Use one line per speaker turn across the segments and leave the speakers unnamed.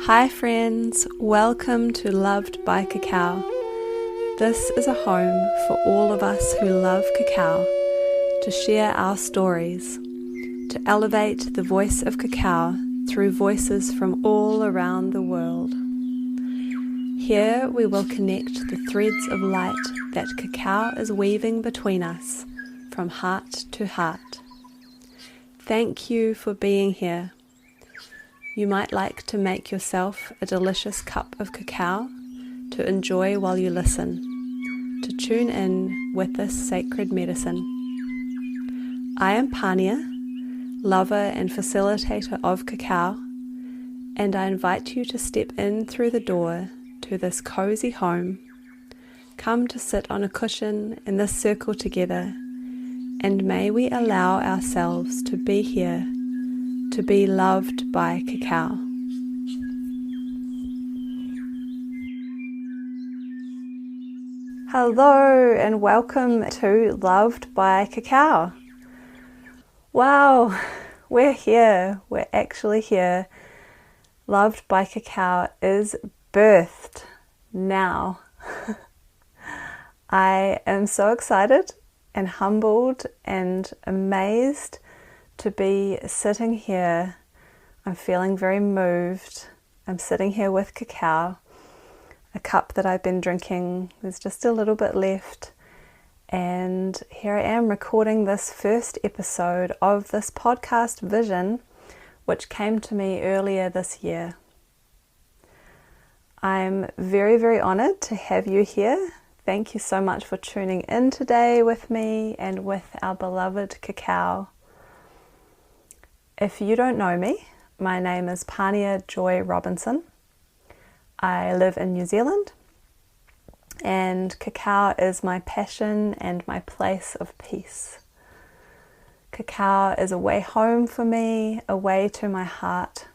Hi friends, welcome to Loved by Cacao. This is a home for all of us who love cacao, to share our stories, to elevate the voice of cacao through voices from all around the world. Here we will connect the threads of light that cacao is weaving between us, from heart to heart. Thank you for being here. You might like to make yourself a delicious cup of cacao to enjoy while you listen, to tune in with this sacred medicine. I am Pania, lover and facilitator of cacao, and I invite you to step in through the door to this cozy home. Come to sit on a cushion in this circle together, and may we allow ourselves to be here, to be loved by cacao. Hello and welcome to Loved by Cacao. Wow, we're here. We're actually here. Loved by Cacao is birthed now. I am so excited and humbled and amazed to be sitting here. I'm feeling very moved. I'm sitting here with cacao, a cup that I've been drinking. There's just a little bit left. And here I am recording this first episode of this podcast vision, which came to me earlier this year. I'm very, very honored to have you here. Thank you so much for tuning in today with me and with our beloved cacao. If you don't know me, my name is Pania Joy Robinson. I live in New Zealand, and cacao is my passion and my place of peace. Cacao is a way home for me, a way to my heart.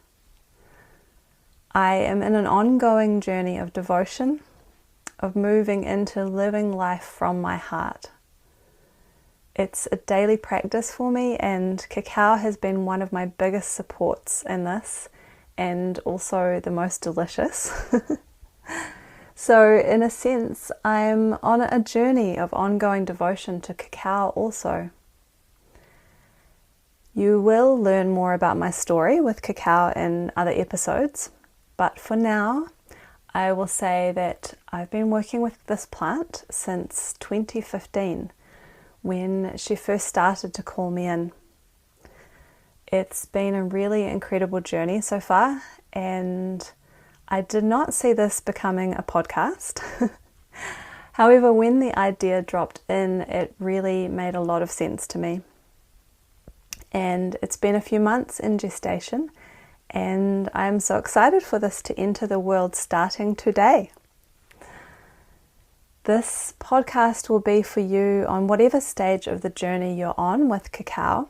I am in an ongoing journey of devotion, of moving into living life from my heart. It's a daily practice for me, and cacao has been one of my biggest supports in this, and also the most delicious. So in a sense, I'm on a journey of ongoing devotion to cacao also. You will learn more about my story with cacao in other episodes, but for now, I will say that I've been working with this plant since 2015. When she first started to call me in. It's been a really incredible journey so far, and I did not see this becoming a podcast. However, when the idea dropped in, it really made a lot of sense to me. And it's been a few months in gestation, and I'm so excited for this to enter the world starting today. This podcast will be for you on whatever stage of the journey you're on with cacao.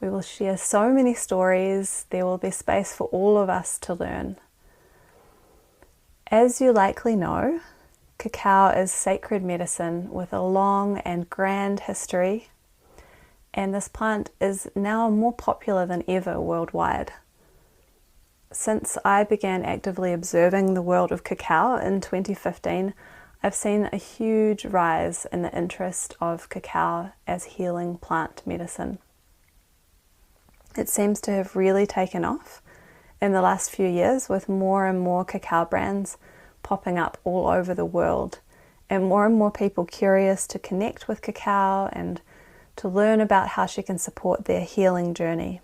We will share so many stories. There will be space for all of us to learn. As you likely know, cacao is sacred medicine with a long and grand history, and this plant is now more popular than ever worldwide. Since I began actively observing the world of cacao in 2015, I've seen a huge rise in the interest of cacao as healing plant medicine. It seems to have really taken off in the last few years, with more and more cacao brands popping up all over the world, and more people curious to connect with cacao and to learn about how she can support their healing journey.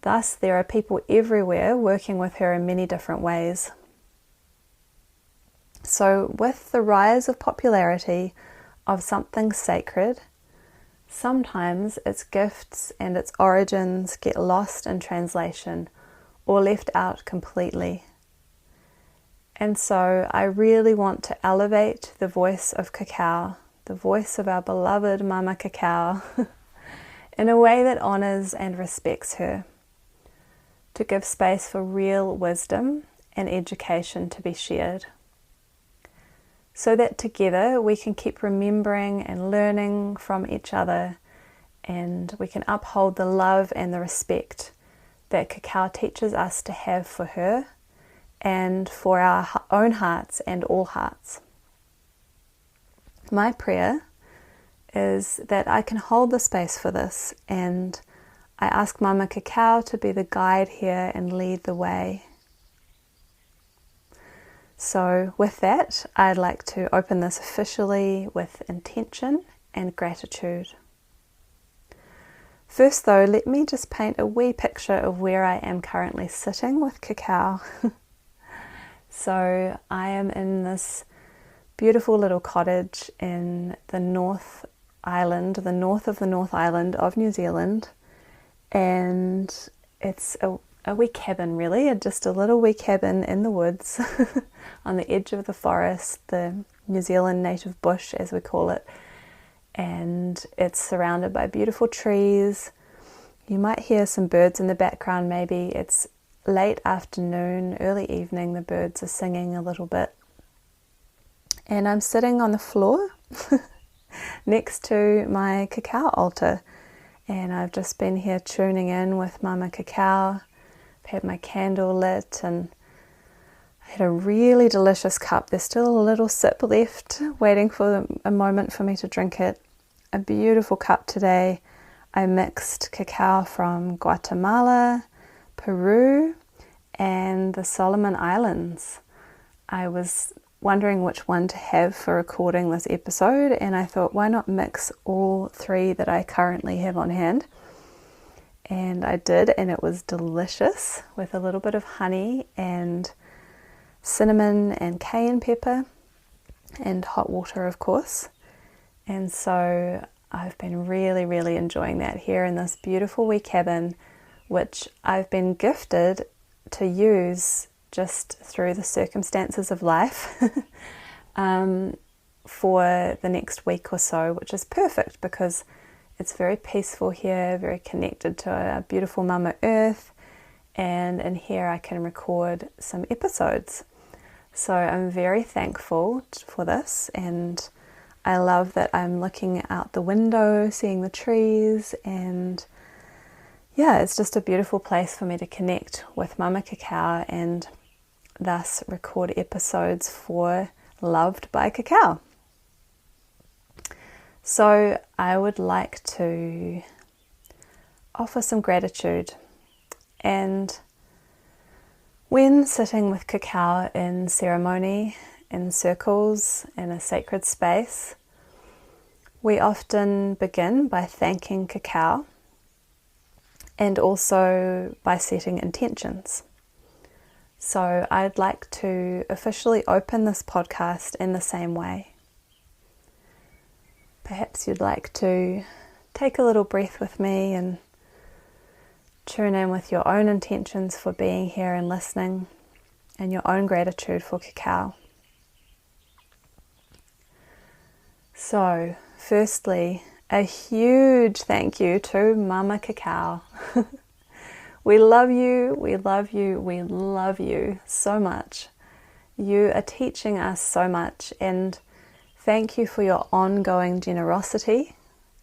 Thus, there are people everywhere working with her in many different ways. So with the rise of popularity of something sacred, sometimes its gifts and its origins get lost in translation or left out completely. And so I really want to elevate the voice of cacao, the voice of our beloved Mama Cacao, in a way that honors and respects her, to give space for real wisdom and education to be shared, so that together we can keep remembering and learning from each other, and we can uphold the love and the respect that Cacao teaches us to have for her and for our own hearts and all hearts. My prayer is that I can hold the space for this, and I ask Mama Cacao to be the guide here and lead the way. So with that, I'd like to open this officially with intention and gratitude. First though, let me just paint a wee picture of where I am currently sitting with Cacao. So I am in this beautiful little cottage in the North Island, the north of the North Island of New Zealand, and it's a wee cabin really, just a little wee cabin in the woods on the edge of the forest, the New Zealand native bush as we call it, and it's surrounded by beautiful trees. You might hear some birds in the background maybe. It's late afternoon, early evening, the birds are singing a little bit. And I'm sitting on the floor next to my cacao altar, and I've just been here tuning in with Mama Cacao. I've had my candle lit and I had a really delicious cup. There's still a little sip left, waiting for a moment for me to drink it. A beautiful cup today. I mixed cacao from Guatemala, Peru, and the Solomon Islands. I was wondering which one to have for recording this episode, and I thought, why not mix all three that I currently have on hand? And I did, and it was delicious with a little bit of honey and cinnamon and cayenne pepper and hot water, of course. And so I've been really, really enjoying that here in this beautiful wee cabin, which I've been gifted to use just through the circumstances of life for the next week or so, which is perfect because it's very peaceful here, very connected to our beautiful Mama Earth, and in here I can record some episodes. So I'm very thankful for this, and I love that I'm looking out the window, seeing the trees, and yeah, it's just a beautiful place for me to connect with Mama Cacao and thus record episodes for Loved by Cacao. So I would like to offer some gratitude, and when sitting with Cacao in ceremony, in circles, in a sacred space, we often begin by thanking Cacao and also by setting intentions. So I'd like to officially open this podcast in the same way. Perhaps you'd like to take a little breath with me and tune in with your own intentions for being here and listening, and your own gratitude for Cacao. So, firstly, a huge thank you to Mama Cacao. We love you, we love you, we love you so much. You are teaching us so much, and thank you for your ongoing generosity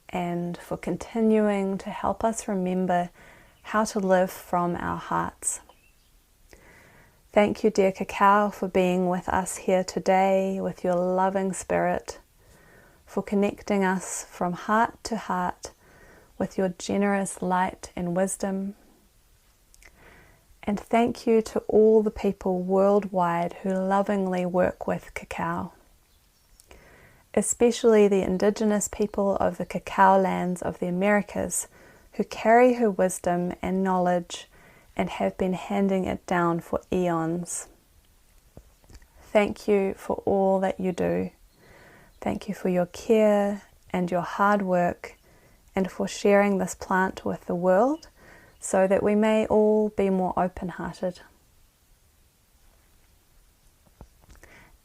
and for continuing to help us remember how to live from our hearts. Thank you, dear Cacao, for being with us here today with your loving spirit, for connecting us from heart to heart with your generous light and wisdom. And thank you to all the people worldwide who lovingly work with Cacao, especially the indigenous people of the cacao lands of the Americas who carry her wisdom and knowledge and have been handing it down for eons. Thank you for all that you do. Thank you for your care and your hard work, and for sharing this plant with the world so that we may all be more open-hearted.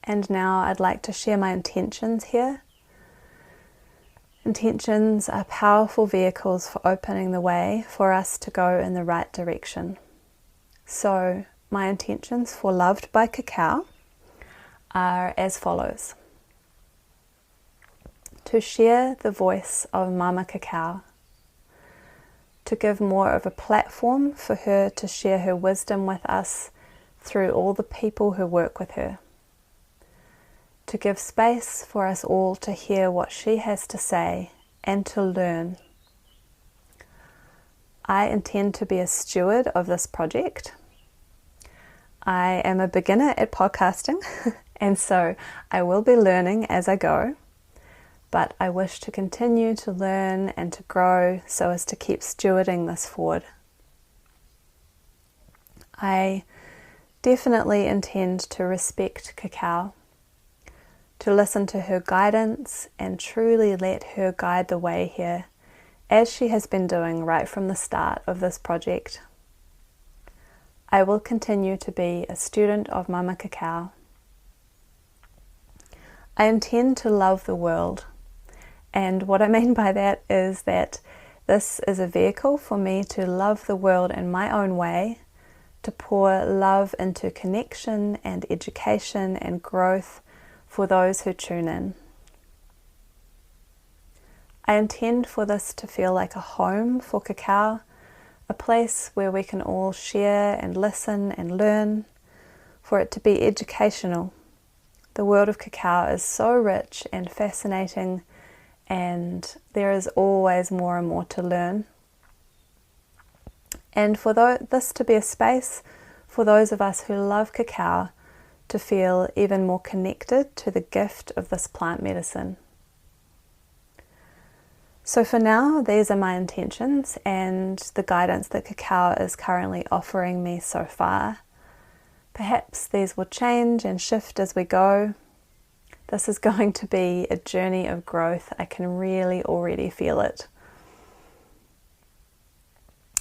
And now I'd like to share my intentions here. Intentions are powerful vehicles for opening the way for us to go in the right direction. So my intentions for Loved by Cacao are as follows. To share the voice of Mama Cacao. to give more of a platform for her to share her wisdom with us through all the people who work with her, to give space for us all to hear what she has to say and to learn. I intend to be a steward of this project. I am a beginner at podcasting, and so I will be learning as I go, but I wish to continue to learn and to grow so as to keep stewarding this forward. I definitely intend to respect Cacao, to listen to her guidance and truly let her guide the way here, as she has been doing right from the start of this project. I will continue to be a student of Mama Cacao. I intend to love the world, and what I mean by that is that this is a vehicle for me to love the world in my own way, to pour love into connection and education and growth for those who tune in. I intend for this to feel like a home for Cacao, a place where we can all share and listen and learn, for it to be educational. The world of Cacao is so rich and fascinating, and there is always more and more to learn. And for this to be a space for those of us who love Cacao to feel even more connected to the gift of this plant medicine. So for now, these are my intentions and the guidance that Cacao is currently offering me so far. Perhaps these will change and shift as we go. This is going to be a journey of growth. I can really already feel it.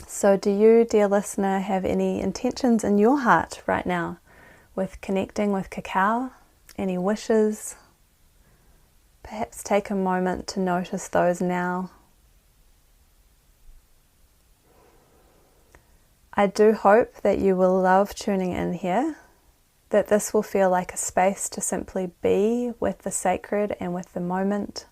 So do you, dear listener, have any intentions in your heart right now with connecting with Cacao? Any wishes? Perhaps take a moment to notice those now. I do hope that you will love tuning in here, that this will feel like a space to simply be with the sacred and with the moment.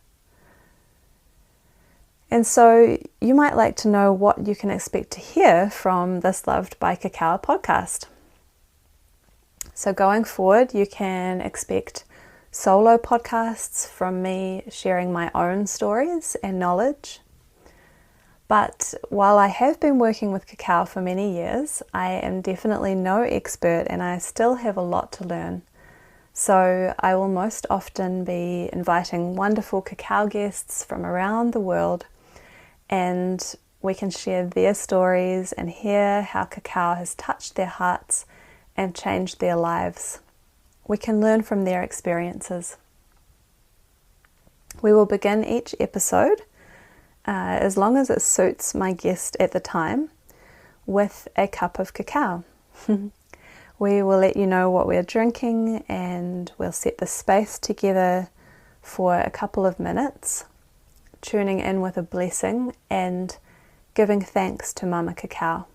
And so you might like to know what you can expect to hear from this Loved by Cacao podcast. So going forward, you can expect solo podcasts from me sharing my own stories and knowledge. But while I have been working with Cacao for many years, I am definitely no expert and I still have a lot to learn. So I will most often be inviting wonderful Cacao guests from around the world, and we can share their stories and hear how Cacao has touched their hearts and changed their lives. We can learn from their experiences. We will begin each episode, as long as it suits my guest at the time, with a cup of cacao. We will let you know what we're drinking and we'll set the space together for a couple of minutes, tuning in with a blessing and giving thanks to Mama Cacao.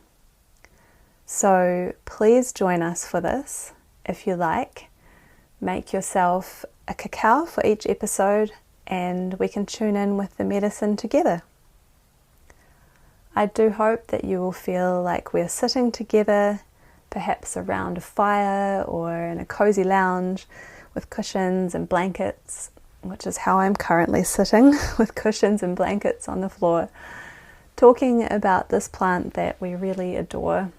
So please join us for this if you like. Make yourself a cacao for each episode and we can tune in with the medicine together. I do hope that you will feel like we're sitting together, perhaps around a fire or in a cozy lounge with cushions and blankets, which is how I'm currently sitting, with cushions and blankets on the floor, talking about this plant that we really adore.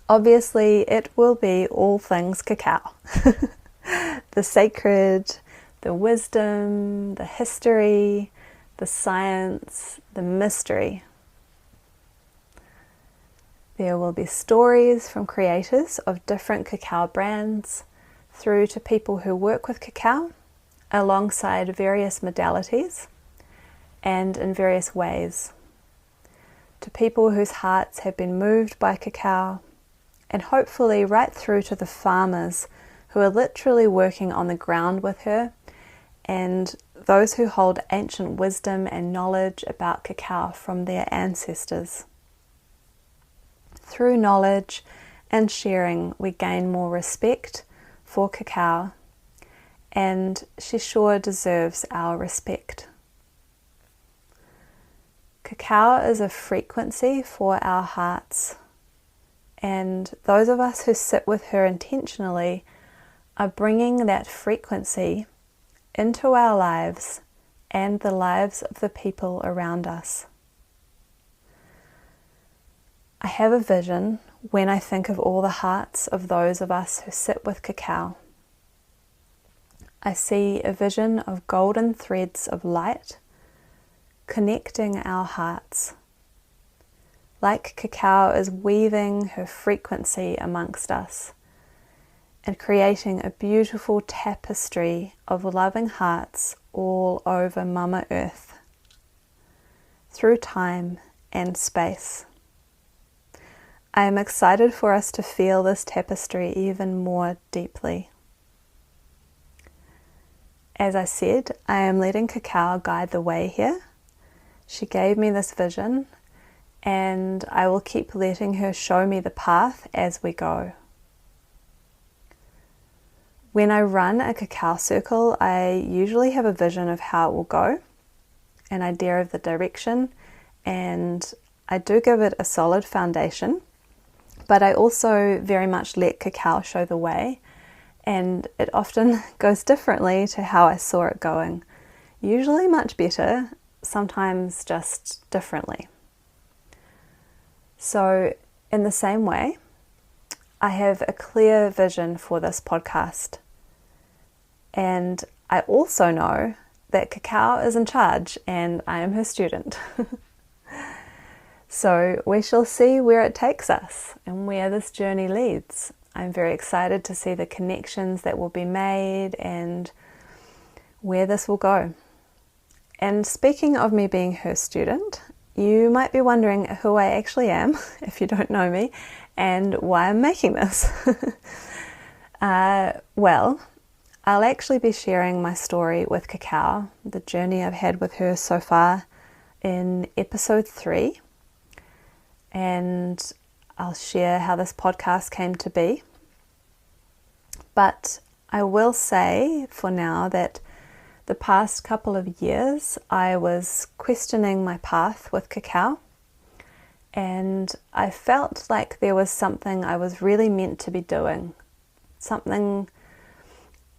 Obviously, it will be all things cacao. The sacred, the wisdom, the history, the science, the mystery. There will be stories from creators of different cacao brands through to people who work with cacao alongside various modalities and in various ways. To people whose hearts have been moved by cacao, and hopefully right through to the farmers who are literally working on the ground with her, and those who hold ancient wisdom and knowledge about cacao from their ancestors. Through knowledge and sharing, we gain more respect for cacao, and she sure deserves our respect. Cacao is a frequency for our hearts, and those of us who sit with her intentionally are bringing that frequency into our lives and the lives of the people around us. I have a vision when I think of all the hearts of those of us who sit with Cacao. I see a vision of golden threads of light connecting our hearts, like Cacao is weaving her frequency amongst us and creating a beautiful tapestry of loving hearts all over Mama Earth, through time and space. I am excited for us to feel this tapestry even more deeply. As I said, I am letting Cacao guide the way here. She gave me this vision, and I will keep letting her show me the path as we go. When I run a Cacao circle, I usually have a vision of how it will go, an idea of the direction, and I do give it a solid foundation, but I also very much let Cacao show the way, and it often goes differently to how I saw it going. Usually much better, sometimes just differently. So in the same way, I have a clear vision for this podcast. And I also know that Cacao is in charge and I am her student. So we shall see where it takes us and where this journey leads. I'm very excited to see the connections that will be made and where this will go. And speaking of me being her student, you might be wondering who I actually am, if you don't know me, and why I'm making this. Well, I'll actually be sharing my story with Cacao, the journey I've had with her so far, in episode 3. And I'll share how this podcast came to be. But I will say for now that the past couple of years I was questioning my path with Cacao, and I felt like there was something I was really meant to be doing, something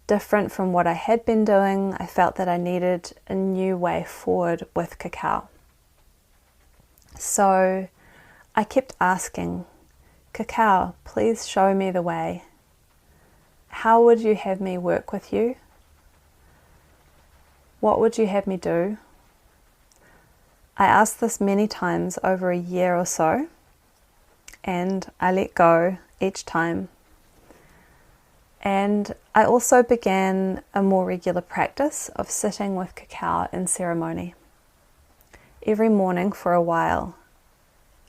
different from what I had been doing. I felt that I needed a new way forward with Cacao. So I kept asking, Cacao, please show me the way. How would you have me work with you? What would you have me do? I asked this many times over a year or so, and I let go each time. And I also began a more regular practice of sitting with Cacao in ceremony. Every morning for a while,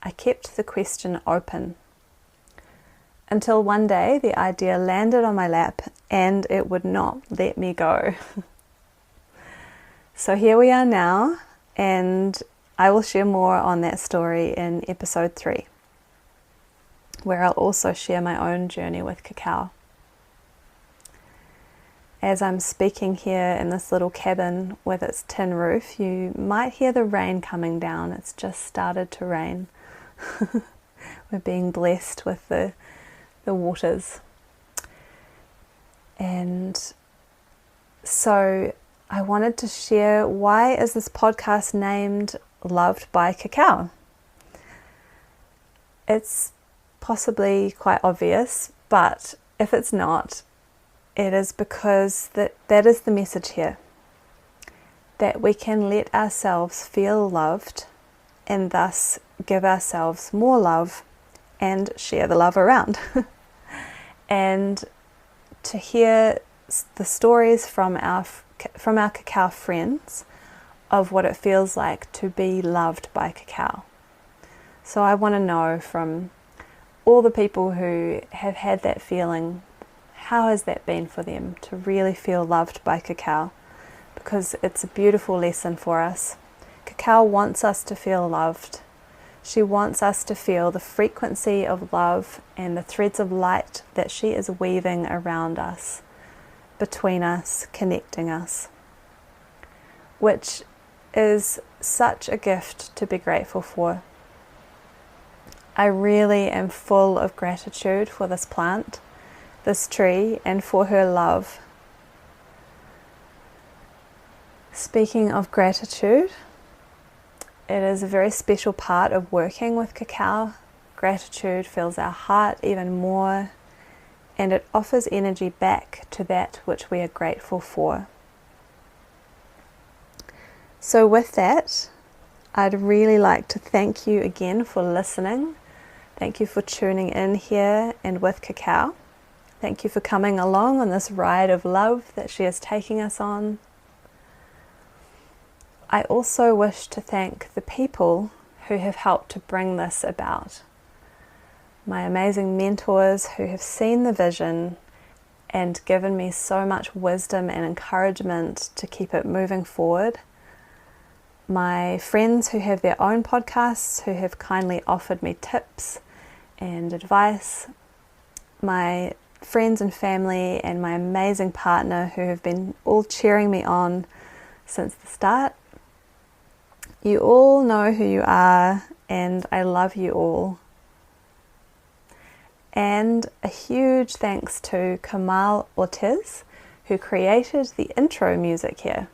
I kept the question open until one day the idea landed on my lap and it would not let me go. So here we are now, and I will share more on that story in episode 3, where I'll also share my own journey with Cacao. As I'm speaking here in this little cabin with its tin roof, you might hear the rain coming down. It's just started to rain. We're being blessed with the waters. And so I wanted to share, why is this podcast named Loved by Cacao? It's possibly quite obvious, but if it's not, it is because that is the message here. That we can let ourselves feel loved and thus give ourselves more love and share the love around. And to hear the stories from our Cacao friends of what it feels like to be loved by Cacao. So I want to know from all the people who have had that feeling, how has that been for them to really feel loved by Cacao? Because it's a beautiful lesson for us. Cacao wants us to feel loved. She wants us to feel the frequency of love and the threads of light that she is weaving around us, between us, connecting us. Which is such a gift to be grateful for. I really am full of gratitude for this plant, this tree, and for her love. Speaking of gratitude, it is a very special part of working with cacao. Gratitude fills our heart even more, and it offers energy back to that which we are grateful for. So with that, I'd really like to thank you again for listening. Thank you for tuning in here and with Cacao. Thank you for coming along on this ride of love that she is taking us on. I also wish to thank the people who have helped to bring this about. My amazing mentors who have seen the vision and given me so much wisdom and encouragement to keep it moving forward. My friends who have their own podcasts who have kindly offered me tips and advice. My friends and family and my amazing partner who have been all cheering me on since the start. You all know who you are, and I love you all. And a huge thanks to Kamal Ortiz, who created the intro music here.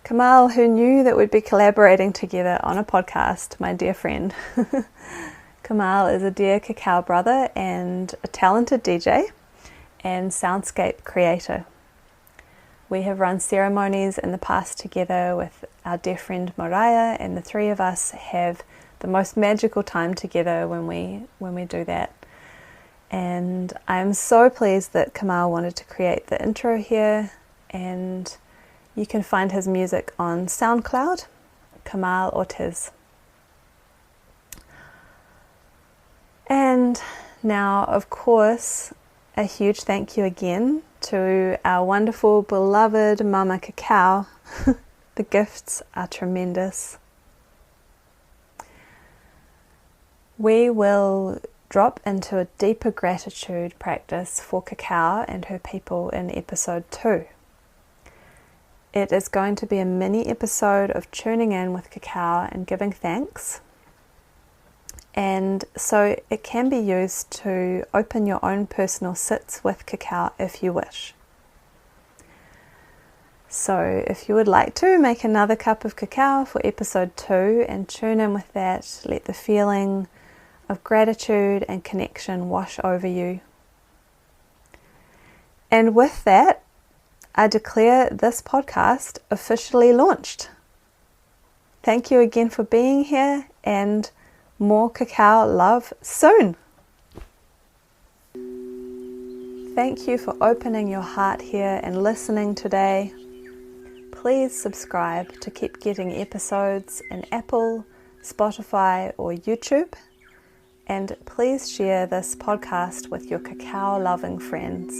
Kamal, who knew that we'd be collaborating together on a podcast, my dear friend. Kamal is a dear cacao brother and a talented DJ and soundscape creator. We have run ceremonies in the past together with our dear friend Mariah, and the three of us have the most magical time together when we do that. And I'm so pleased that Kamal wanted to create the intro here, and you can find his music on SoundCloud, Kamal Ortiz. And now, of course, a huge thank you again to our wonderful, beloved Mama Cacao. The gifts are tremendous. We will drop into a deeper gratitude practice for Cacao and her people in episode 2. It is going to be a mini episode of tuning in with Cacao and giving thanks. And so it can be used to open your own personal sits with Cacao if you wish. So if you would like to, make another cup of cacao for episode 2 and tune in with that. Let the feeling of gratitude and connection wash over you. And with that, I declare this podcast officially launched. Thank you again for being here, and more cacao love soon. Thank you for opening your heart here and listening today. Please subscribe to keep getting episodes in Apple, Spotify or YouTube. And please share this podcast with your cacao loving friends.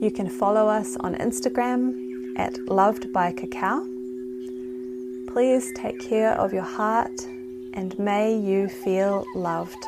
You can follow us on Instagram at Loved by Cacao. Please take care of your heart and may you feel loved.